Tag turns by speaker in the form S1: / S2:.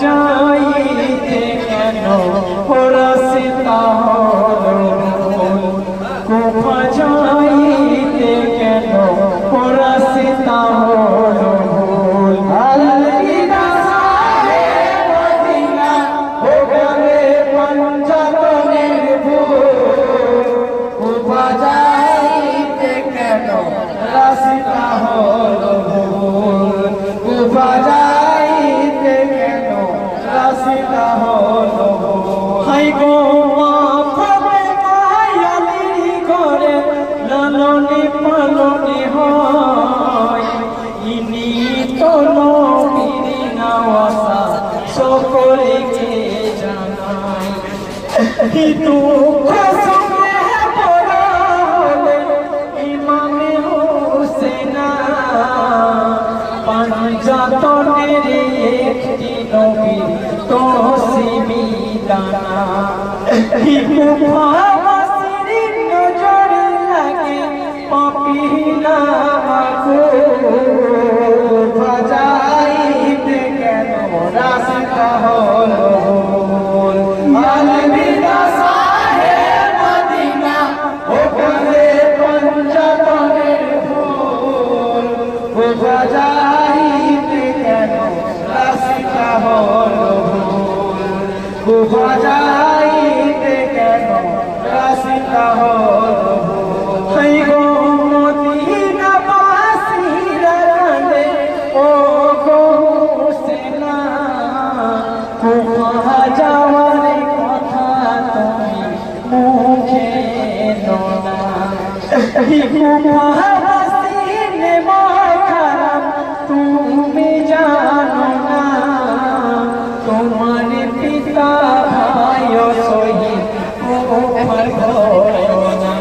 S1: যাইতে কেন রাস্তা হলো কুফা যাইতে কেন রাস্তা হলো আলবিদা সাহেব মদিনা ওখানে পঞ্জাতনের ভুল কুফা যাইতে কেন রাস্তা হলো কুফা যাইতে কেন রাস্তা হলো হাই গো মাফবে মায়ালি করে লালনে পালনে হয় ইনি তো নবীর নওয়াসা সকলকে জানাই কিন্তু কসমে পড়া হলে ইমামে হোসেনা পাঞ্জাতনের একটি নবী তসিমি দানা হিকুফাসির নজর লাগে পাপিলা বাজাইতে কেন রাস্তা হলো আলবিদা সাহেব মদিনা ওখানে পঞ্জাতনের ফুল বাজাইতে কেন রাস্তা হলো কুফা যাইতে কেন রাস্তা হলো হাই গো মদিনা বাসীরা কাঁদে ও গো হোসেনা কুফা যাওয়ার কথা তুমি মুখে নো না কুফা বাসীর মাখারাম তুমি জানো না তোমার পিতা ভাই শহীদ কুফার ঘটনা